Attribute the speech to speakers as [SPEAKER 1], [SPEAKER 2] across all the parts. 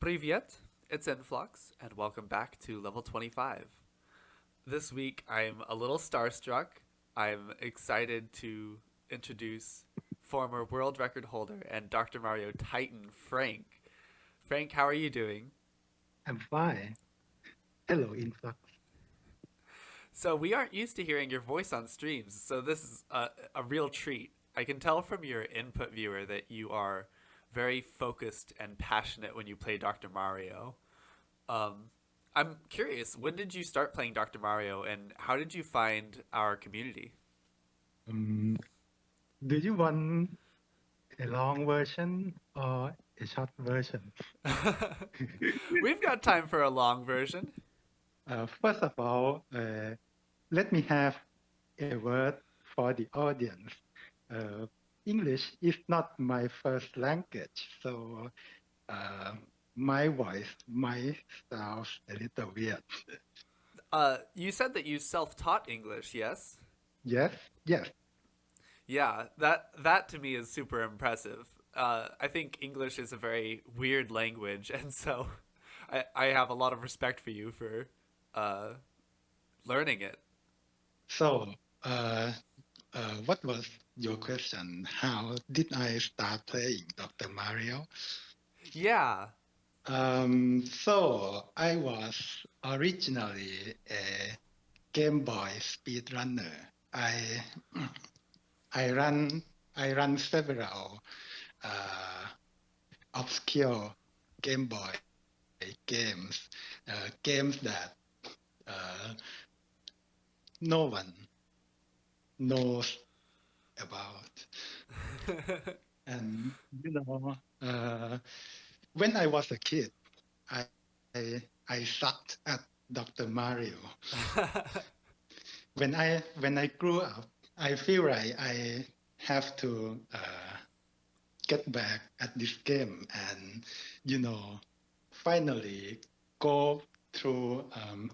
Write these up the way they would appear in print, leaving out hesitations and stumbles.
[SPEAKER 1] Privyet, it's Influx, and welcome back to level 25. This week I'm a little starstruck. I'm excited to introduce former world record holder and Dr. Mario Titan, Frank. Frank, how are you doing?
[SPEAKER 2] I'm fine. Hello, Influx.
[SPEAKER 1] So, we aren't used to hearing your voice on streams, so this is a real treat. I can tell from your input viewer that you are very focused and passionate when you play Dr. Mario. Um, I'm curious, when did you start playing Dr. Mario and how did you find our community?
[SPEAKER 2] Um, do you want a long version or a short version?
[SPEAKER 1] We've got time for a long version.
[SPEAKER 2] First of all, let me have a word for the audience. Uh, English is not my first language, so uh, my voice might sound a little weird.
[SPEAKER 1] You said that you self-taught English, yes?
[SPEAKER 2] Yes, yes.
[SPEAKER 1] Yeah, that to me is super impressive. I think English is a very weird language, and so I have a lot of respect for you for uh, learning it.
[SPEAKER 2] So, uh, what was your question? How did I start playing Dr. Mario?
[SPEAKER 1] Yeah.
[SPEAKER 2] So I was originally a Game Boy speedrunner. I I run I run several uh, obscure Game Boy games, games that uh, no one knows about. And when I was a kid, I I sucked at Dr. Mario. When I grew up, I feel like I have to get back at this game and you know finally go through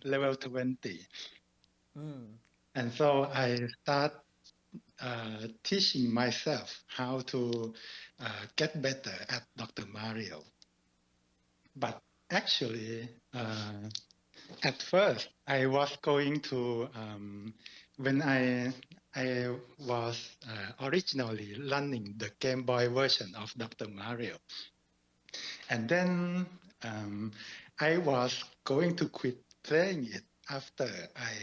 [SPEAKER 2] level 20.
[SPEAKER 1] Mm.
[SPEAKER 2] And so I start teaching myself how to get better at Dr. Mario. But actually, at first, I was going to when I was originally running the Game Boy version of Dr. Mario, and then um, I was going to quit playing it after I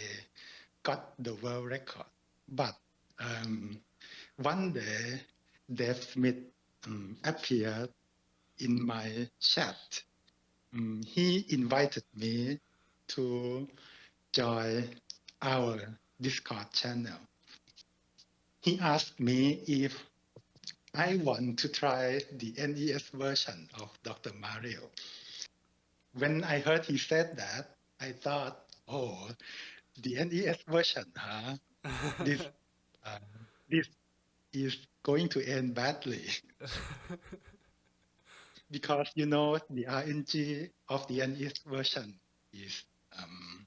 [SPEAKER 2] got the world record. But um, one day, Dave Smith appeared in my chat. He invited me to join our Discord channel. He asked me if I want to try the NES version of Dr. Mario. When I heard he said that, I thought, oh, the NES version, huh? This, uh, this is going to end badly because the RNG of the NES version is, um,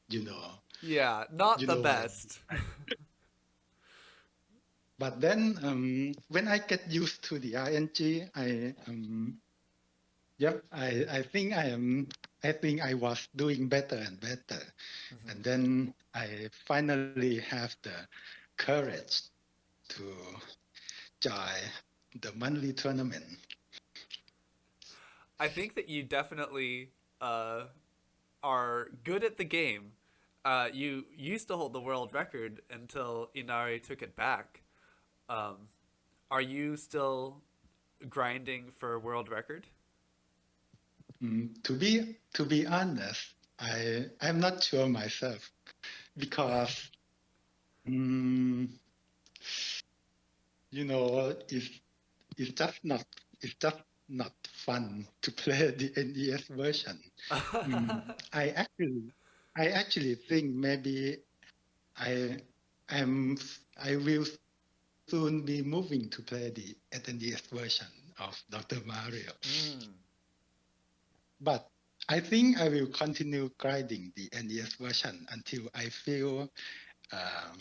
[SPEAKER 2] you know,
[SPEAKER 1] Yeah, not
[SPEAKER 2] you
[SPEAKER 1] the
[SPEAKER 2] know what
[SPEAKER 1] best.
[SPEAKER 2] I But then when I get used to the ing, I think I was doing better and better.
[SPEAKER 1] Mhm.
[SPEAKER 2] And then I finally have the courage to join the monthly tournament.
[SPEAKER 1] I think that you definitely uh, are good at the game. You used to hold the world record until Inari took it back. Um, are you still grinding for a world record?
[SPEAKER 2] To be honest, I'm not sure myself because um, it's just not it's just not fun to play the NES version. Mm, I actually I actually think maybe I am I will soon be moving to play the NES version of Dr. Mario.
[SPEAKER 1] Mm.
[SPEAKER 2] But I think I will continue grinding the NES version until I feel um,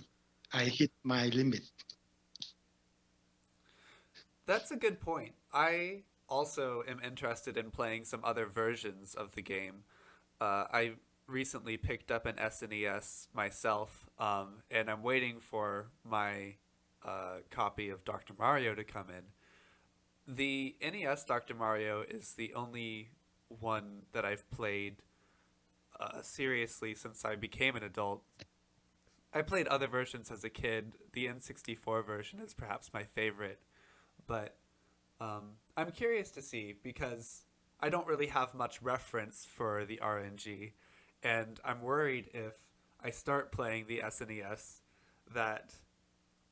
[SPEAKER 2] I hit my limit.
[SPEAKER 1] That's a good point. also am interested in playing some other versions of the game. I recently picked up an SNES myself, and I'm waiting for my copy of Dr. Mario to come in. The NES Dr. Mario is the only one that I've played seriously since I became an adult. I played other versions as a kid. The N64 version is perhaps my favorite, but I'm curious to see because I don't really have much reference for the RNG, and I'm worried if I start playing the SNES that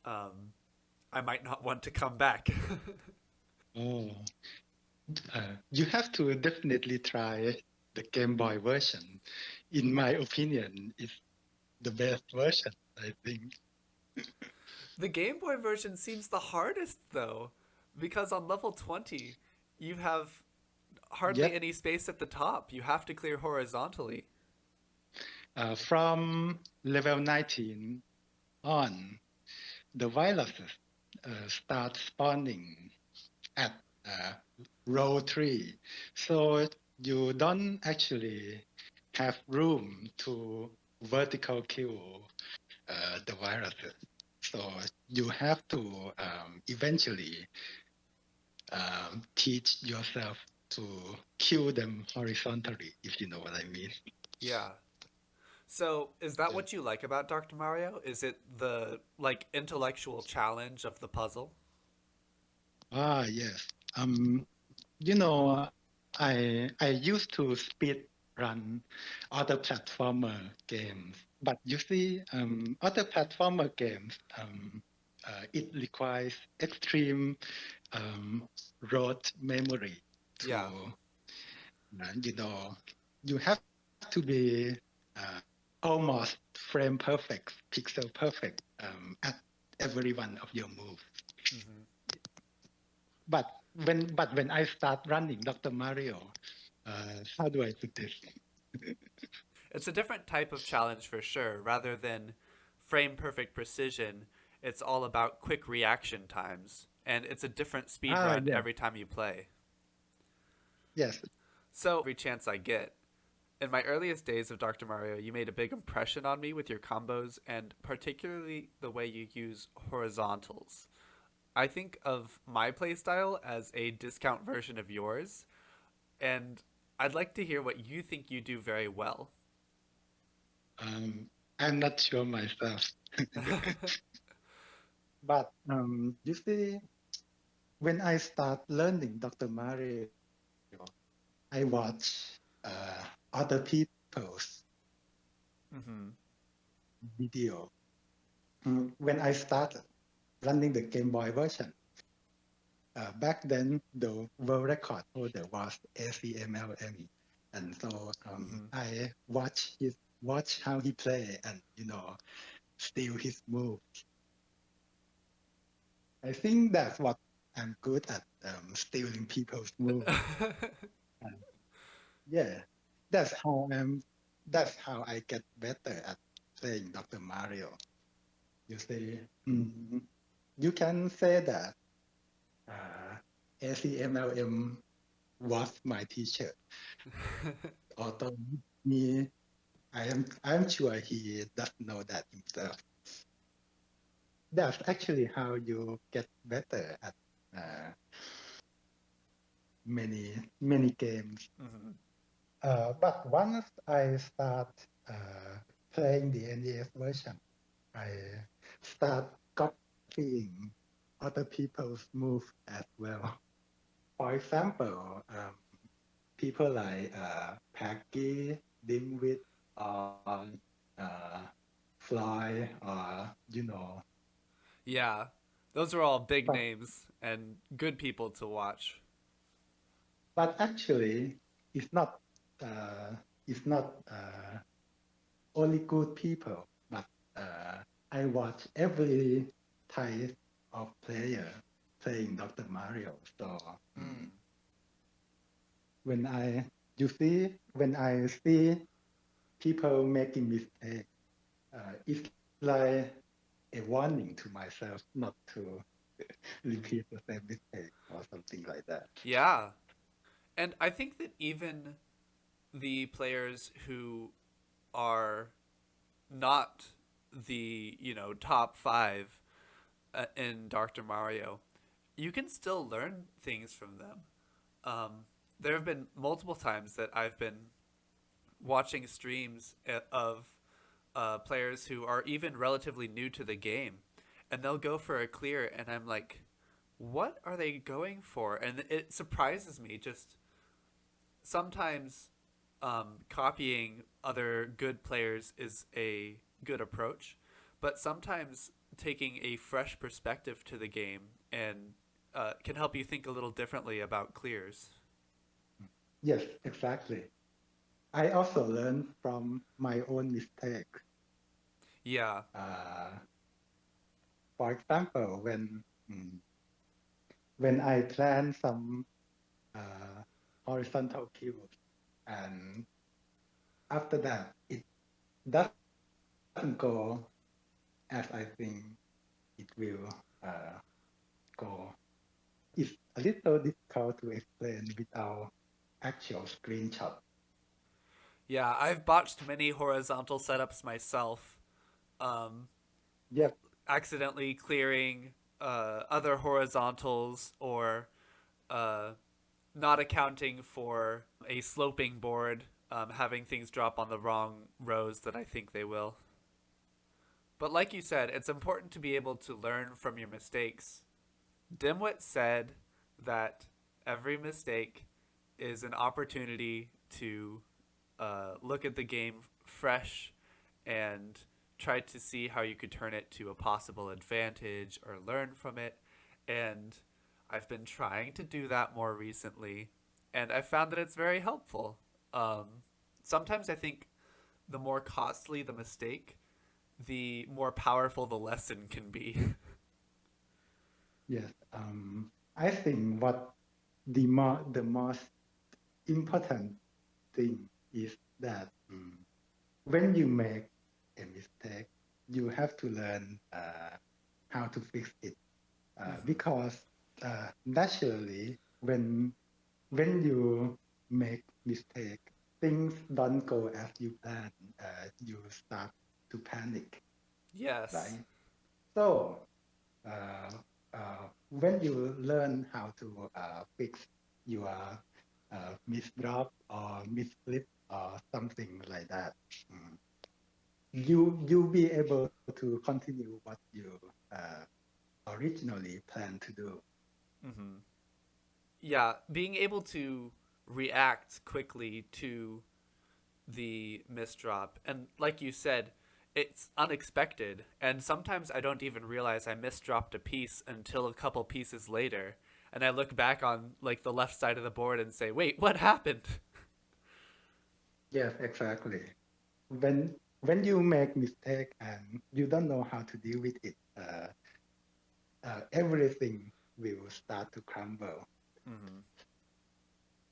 [SPEAKER 1] um, I might not want to come back.
[SPEAKER 2] Oh, you have to definitely try the Game Boy version. In my opinion, it's the best version, I think.
[SPEAKER 1] The Game Boy version seems the hardest though, because on level 20, you have hardly
[SPEAKER 2] Yep.
[SPEAKER 1] any space at the top. You have to clear horizontally.
[SPEAKER 2] From level 19 on, the viruses start spawning at uh, row 3. So you don't actually have room to vertical kill the viruses. So you have to eventually teach yourself to kill them horizontally, if you know what I mean.
[SPEAKER 1] Yeah. So, is that
[SPEAKER 2] Yeah.
[SPEAKER 1] what you like about Dr. Mario? Is it the like intellectual challenge of the puzzle?
[SPEAKER 2] Ah, yes. I used to speed run other platformer games, but you see, other platformer games, it requires extreme rote memory to,
[SPEAKER 1] Yeah.
[SPEAKER 2] you know, you have to be almost frame perfect, pixel perfect at every one of your moves.
[SPEAKER 1] Hmm.
[SPEAKER 2] But when I start running Dr. Mario, how do I put this?
[SPEAKER 1] It's a different type of challenge for sure. Rather than frame perfect precision, it's all about quick reaction times, and it's a different speed
[SPEAKER 2] Ah,
[SPEAKER 1] run
[SPEAKER 2] yes,
[SPEAKER 1] every time you play.
[SPEAKER 2] yes.
[SPEAKER 1] So, every chance I get. In my earliest days of Dr. Mario, you made a big impression on me with your combos and particularly the way you use horizontals. I think of my playstyle as a discount version of yours, and I'd like to hear what you think you do very well.
[SPEAKER 2] I'm not sure myself, but you see, when I start learning Dr. Mario, I watch other people's
[SPEAKER 1] Mm-hmm.
[SPEAKER 2] video. When I started running the Game Boy version, back then the world record holder was ACMLM, and so
[SPEAKER 1] Mm-hmm.
[SPEAKER 2] I watch how he play and steal his move. I think that's what I'm good at, stealing people's move. And yeah, that's how I'm. That's how I get better at playing Dr. Mario. You see, mm, you can say that uh, ACMLM was my teacher. Although me, I'm sure he doesn't know that himself. That's actually how you get better at uh, many games.
[SPEAKER 1] Mm-hmm.
[SPEAKER 2] But once I start uh, playing the NES version, I start copying other people's move as well. For example, people like Peggy, Dimwit, or uh, Fly, or
[SPEAKER 1] Yeah, those are all big
[SPEAKER 2] But
[SPEAKER 1] names and good people to watch.
[SPEAKER 2] but actually, it's not uh, it's not only good people, but uh, I watch every type of player playing Dr. Mario. So
[SPEAKER 1] Mm.
[SPEAKER 2] when when I see people making mistakes, it's like a warning to myself not to. repeat the same mistake or something like that.
[SPEAKER 1] Yeah. And I think that even the players who are not the, top 5 in Dr. Mario, you can still learn things from them. Um, there have been multiple times that I've been watching streams of players who are even relatively new to the game, and they'll go for a clear, and I'm like, what are they going for? And it surprises me. Just sometimes copying other good players is a good approach, but sometimes taking a fresh perspective to the game and can help you think a little differently about clears.
[SPEAKER 2] Yes, exactly. I also learned from my own mistakes.
[SPEAKER 1] Yeah.
[SPEAKER 2] Uh, for example, mm, when I plan some uh, horizontal cubes, and after that it doesn't go as I think it will uh, go. It's a little difficult to explain without actual screenshot.
[SPEAKER 1] Yeah, I've botched many horizontal setups myself, um,
[SPEAKER 2] Yep.
[SPEAKER 1] accidentally clearing other horizontals or uh, not accounting for a sloping board, having things drop on the wrong rows that I think they will. But like you said, it's important to be able to learn from your mistakes. Dimwit said that every mistake is an opportunity to look at the game fresh and try to see how you could turn it to a possible advantage or learn from it. And I've been trying to do that more recently, and I found that it's very helpful. Sometimes I think the more costly the mistake, the more powerful the lesson can be.
[SPEAKER 2] Yes. I think what the most important thing is that when you make a mistake, you have to learn how to fix it
[SPEAKER 1] Mm-hmm.
[SPEAKER 2] because naturally when you make mistake, things don't go as you plan. You start to panic,
[SPEAKER 1] Yes.
[SPEAKER 2] right? So uh, when you learn how to fix your misdrop or misflip or something like that, mm, you'll be able to continue what you uh, originally planned to do.
[SPEAKER 1] Mm-hmm. Yeah, being able to react quickly to the misdrop, and like you said, it's unexpected, and sometimes I don't even realize I misdropped a piece until a couple pieces later, and I look back on like the left side of the board and say, "Wait, what happened?"
[SPEAKER 2] Yes, exactly. When you make mistake and you don't know how to deal with it, everything will start to crumble.
[SPEAKER 1] Mm-hmm.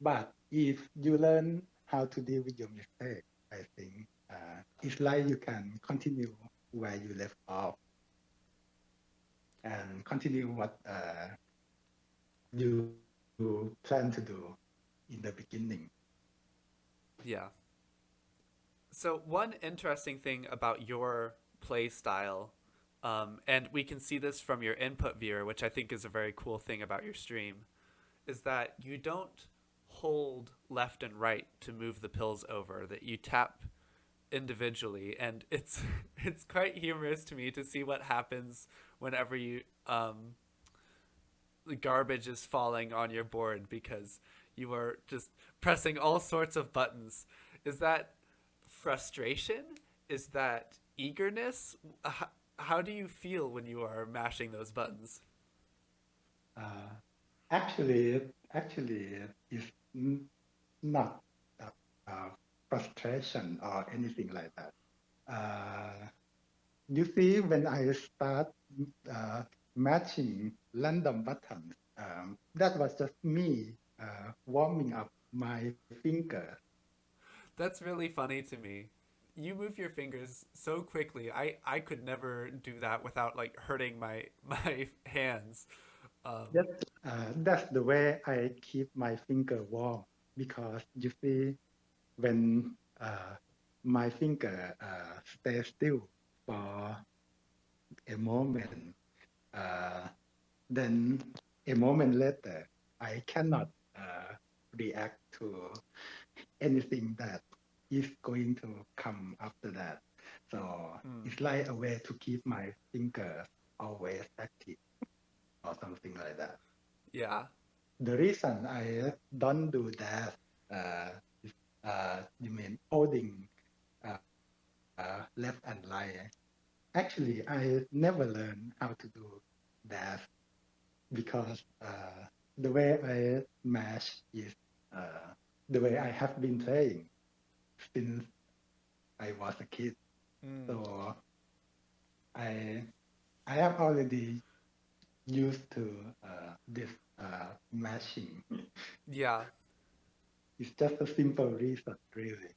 [SPEAKER 2] But if you learn how to deal with your mistake, I think it's like you can continue where you left off and continue what you plan to do in the beginning.
[SPEAKER 1] Yeah. So one interesting thing about your play style, and we can see this from your input viewer, which I think is a very cool thing about your stream, is that you don't hold left and right to move the pills over, that you tap individually, and it's it's quite humorous to me to see what happens whenever you the garbage is falling on your board because you are just pressing all sorts of buttons. Is that frustration? Is that eagerness? How do you feel when you are mashing those buttons?
[SPEAKER 2] Uh, actually, it's not uh, uh, frustration or anything like that. Uh, you see, when I start uh, matching random buttons, that was just me warming up my finger.
[SPEAKER 1] That's really funny to me. you move your fingers so quickly. I could never do that without like hurting my my hands. Um,
[SPEAKER 2] Yes, that's the way I keep my finger warm because you see, when my finger stays still for a moment, uh, then a moment later, I cannot react to anything that is going to come after that. So
[SPEAKER 1] mm,
[SPEAKER 2] it's like a way to keep my fingers always active or something like that.
[SPEAKER 1] yeah.
[SPEAKER 2] The reason I don't do that, is, you mean holding left and right. Actually, I never learned how to do that because the way I mash is uh, the way I have been playing since I was a kid.
[SPEAKER 1] Mm,
[SPEAKER 2] So I I am already used to this mashing.
[SPEAKER 1] yeah.
[SPEAKER 2] It's just a simple reason, really.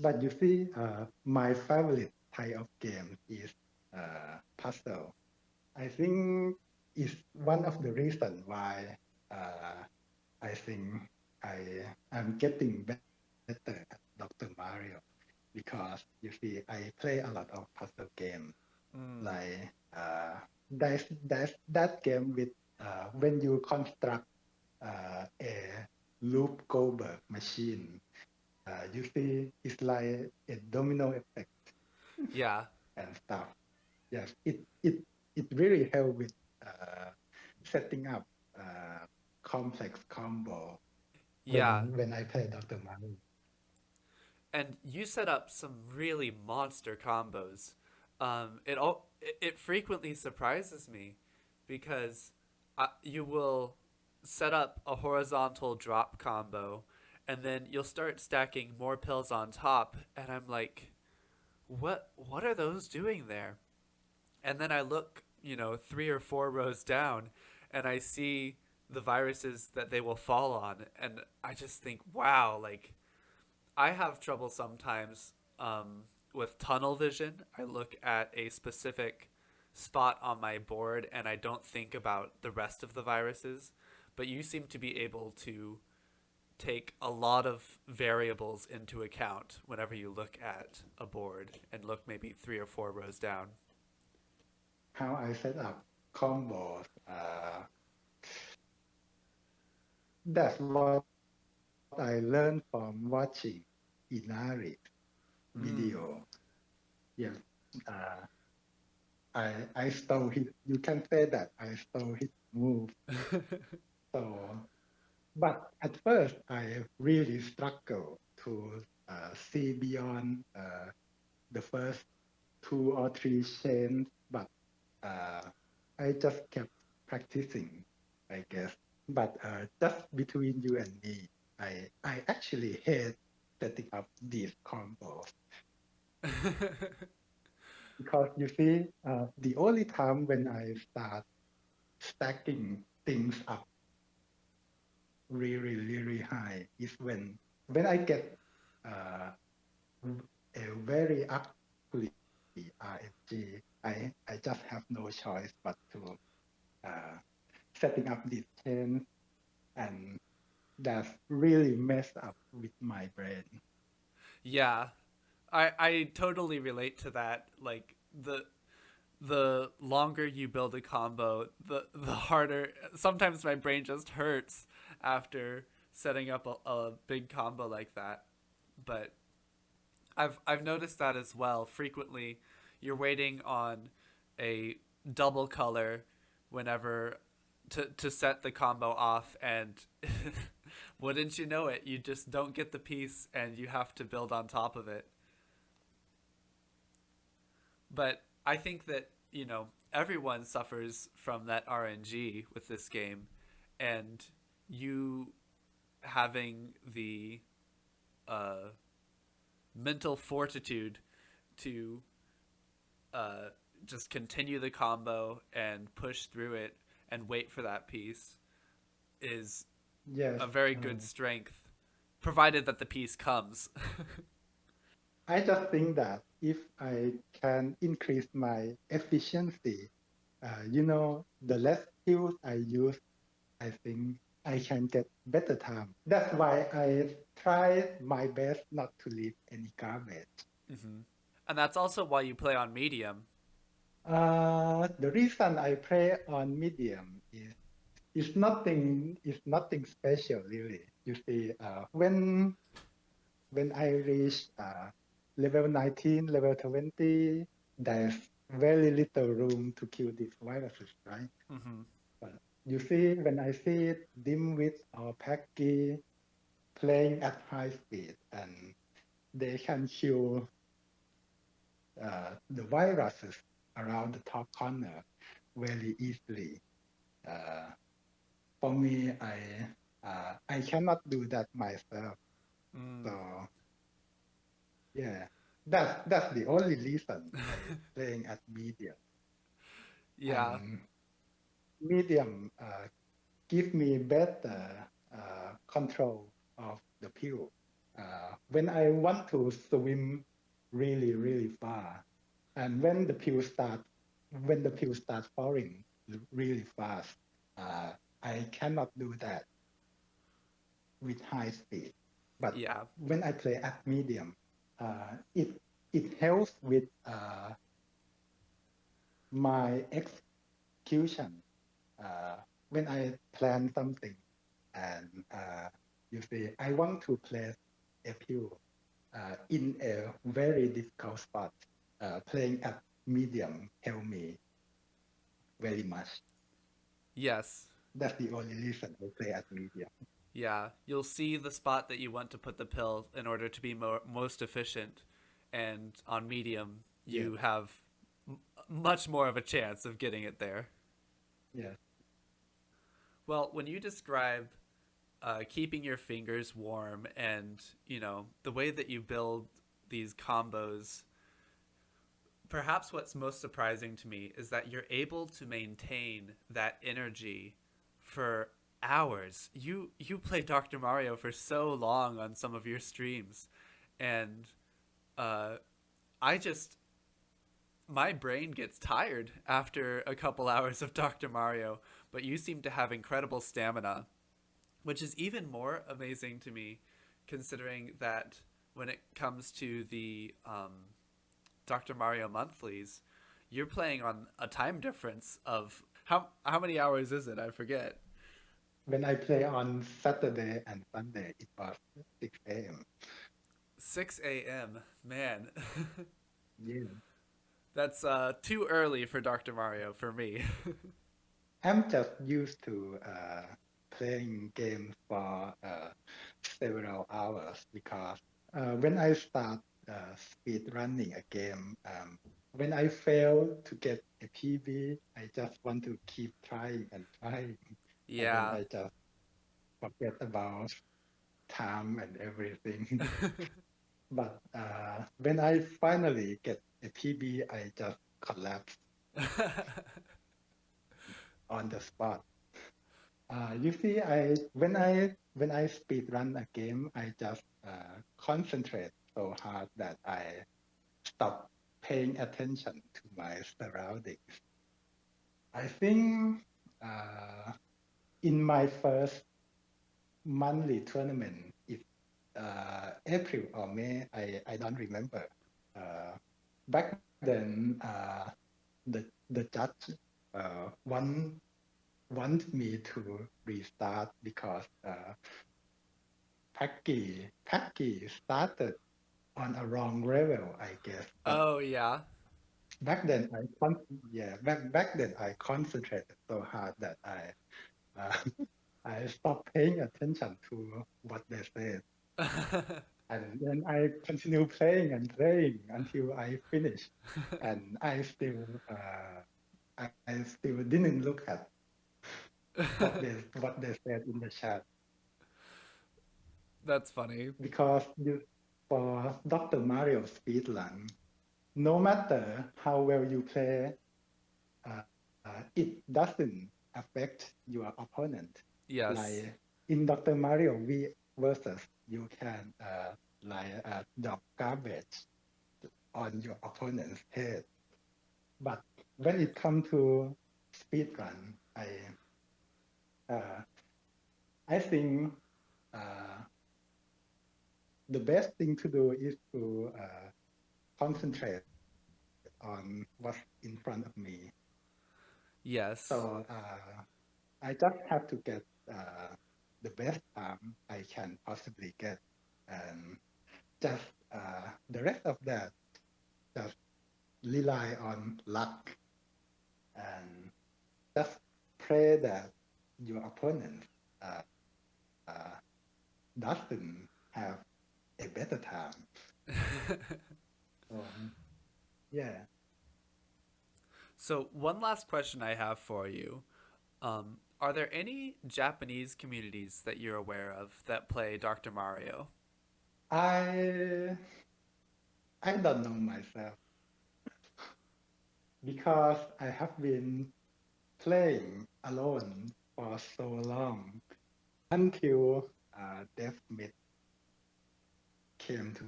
[SPEAKER 2] But you see, my favorite type of game is puzzle. I think it's one of the reasons why uh, I think I'm getting better at Dr. Mario because you see, I play a lot of puzzle games.
[SPEAKER 1] Mm,
[SPEAKER 2] Like there's that game with when you construct a loop Goldberg machine, you see it's like a domino effect
[SPEAKER 1] yeah.
[SPEAKER 2] and stuff. Yes, it really helped with uh, setting up uh, complex combo
[SPEAKER 1] Yeah.
[SPEAKER 2] when I play Dr. Mario.
[SPEAKER 1] And you set up some really monster combos. It frequently surprises me because you will set up a horizontal drop combo, and then you'll start stacking more pills on top, and I'm like, what are those doing there? And then I look, 3 or 4 rows down, and I see the viruses that they will fall on, and I just think, wow, like I have trouble sometimes with tunnel vision. I look at a specific spot on my board and I don't think about the rest of the viruses. But you seem to be able to take a lot of variables into account whenever you look at a board and look maybe 3 or 4 rows down.
[SPEAKER 2] How I set up combos, that's what I learned from watching Inari video.
[SPEAKER 1] Mm.
[SPEAKER 2] Yes, uh, I stole his. You can say that I stole his move. So, but at first I really struggled to see beyond the first 2 or 3 chains, but uh, I just kept practicing, I guess. But just between you and me, I actually hate setting up these combos because you see, the only time when I start stacking things up really, really high is when I get uh, a very ugly RNG. I just have no choice but to uh, setting up these chains, and that's really messed up with my brain.
[SPEAKER 1] Yeah, I totally relate to that. Like the longer you build a combo, the harder. Sometimes my brain just hurts after setting up a big combo like that. But I've noticed that as well. Frequently, you're waiting on a double color whenever to set the combo off, and wouldn't you know it, you just don't get the piece, and you have to build on top of it. But I think that, everyone suffers from that RNG with this game, and you having the uh, mental fortitude to uh, just continue the combo and push through it and wait for that piece is
[SPEAKER 2] Yes,
[SPEAKER 1] a very good strength, provided that the piece comes.
[SPEAKER 2] I just think that if I can increase my efficiency, the less fuel I use, I think I can get better time. That's why I try my best not to leave any garbage.
[SPEAKER 1] Hmm. And that's also why you play on medium.
[SPEAKER 2] The reason I play on medium is nothing special really. You see, when I reach level 19, level 20, there's very little room to kill these viruses, right?
[SPEAKER 1] Hmm.
[SPEAKER 2] But you see, when I see Dimwit or Peggy playing at high speed and they can kill the viruses around the top corner very easily. Uh, for me, I cannot do that myself. So
[SPEAKER 1] Mm.
[SPEAKER 2] yeah, that's the only reason I playing at medium.
[SPEAKER 1] Yeah.
[SPEAKER 2] And medium give me better control of the pill. When I want to swim really, really far, and when the pill starts falling really fast, uh, I cannot do that with high speed. But
[SPEAKER 1] Yeah.
[SPEAKER 2] when I play at medium, it helps with my execution. When I plan something and you see, I want to place a pill in a very difficult spot. Playing at medium help me very much.
[SPEAKER 1] Yes.
[SPEAKER 2] That's the only reason I play at medium.
[SPEAKER 1] Yeah. You'll see the spot that you want to put the pill in order to be most efficient. And on medium,
[SPEAKER 2] Yes,
[SPEAKER 1] you have much more of a chance of getting it there.
[SPEAKER 2] yes,
[SPEAKER 1] Well, when you describe keeping your fingers warm and, the way that you build these combos, perhaps what's most surprising to me is that you're able to maintain that energy for hours. You play Dr. Mario for so long on some of your streams, and uh, I just my brain gets tired after a couple hours of Dr. Mario. But you seem to have incredible stamina, which is even more amazing to me, considering that when it comes to the Dr. Mario monthlies, you're playing on a time difference of how many hours is it? I forget.
[SPEAKER 2] when I play on Saturday and Sunday, it was 6 a.m.
[SPEAKER 1] 6 a.m. Man,
[SPEAKER 2] Yeah.
[SPEAKER 1] that's too early for Dr. Mario for me.
[SPEAKER 2] I'm just used to playing games for several hours because when I start speed running a game, when I fail to get a PB, I just want to keep trying and trying, and then
[SPEAKER 1] Yeah.
[SPEAKER 2] I just forget about time and everything. But when I finally get a PB, I just collapse on the spot. You see, when I speed run a game, I just concentrate so hard that I stop paying attention to my surroundings. I think uh, in my first monthly tournament, if April or May, I don't remember. Back then, the judge want me to restart because Peggy started on a wrong level, I guess. But
[SPEAKER 1] Oh yeah.
[SPEAKER 2] back then, back then I concentrated so hard that uh, I stopped paying attention to what they said, and then I continue playing and playing until I finish, and I still didn't look at what they said in the chat
[SPEAKER 1] That's funny.
[SPEAKER 2] because for Dr. Mario speedrun, no matter how well you play, it doesn't affect your opponent.
[SPEAKER 1] Yes.
[SPEAKER 2] Like in Dr. Mario V versus, you can drop garbage. on your opponent's head. But when it comes to speedrun, uh, I think uh, the best thing to do is to concentrate on what's in front of me.
[SPEAKER 1] Yes.
[SPEAKER 2] So I just have to get uh, the best time I can possibly get, and just the rest of that just rely on luck and just pray that your opponent uh, doesn't have a better time. So yeah,
[SPEAKER 1] So, one last question I have for you. Are there any Japanese communities that you're aware of that play Dr. Mario?
[SPEAKER 2] I I don't know myself because I have been playing alone for so long until Death Meat came to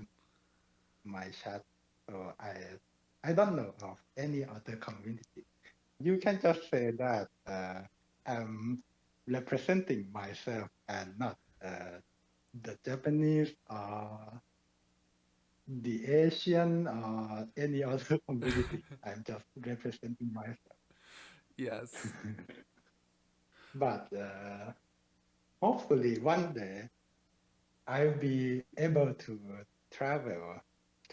[SPEAKER 2] my chat. So I don't know of any other community. You can just say that I'm representing myself and not the Japanese or the Asian or any other community. I'm just representing myself.
[SPEAKER 1] Yes.
[SPEAKER 2] But hopefully one day I'll be able to travel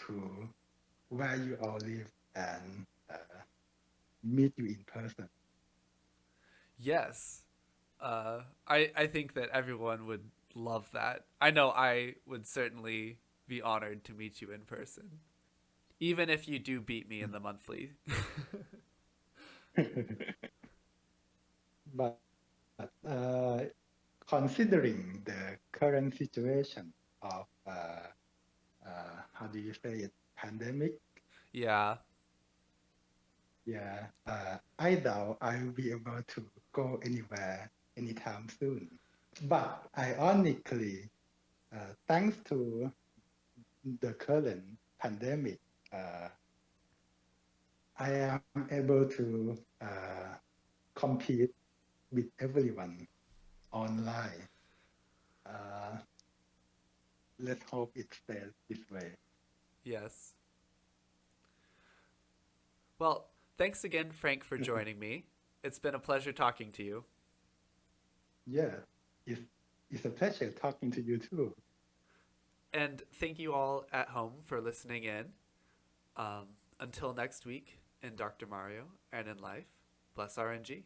[SPEAKER 2] to where you all live and meet you in person.
[SPEAKER 1] Yes. I think that everyone would love that. I know I would certainly be honored to meet you in person, even if you do beat me in the monthly.
[SPEAKER 2] But considering the current situation of how do you say it, pandemic,
[SPEAKER 1] Yeah.
[SPEAKER 2] yeah, I doubt I will be able to go anywhere anytime soon. But ironically, thanks to the current pandemic, uh, I am able to compete with everyone online. Uh, let's hope it stays this way.
[SPEAKER 1] Yes. Well, thanks again, Frank, for joining me. It's been a pleasure talking to you.
[SPEAKER 2] Yeah, it's, it's a pleasure talking to you too.
[SPEAKER 1] And thank you all at home for listening in. Until next week in Dr. Mario and in life, bless RNG.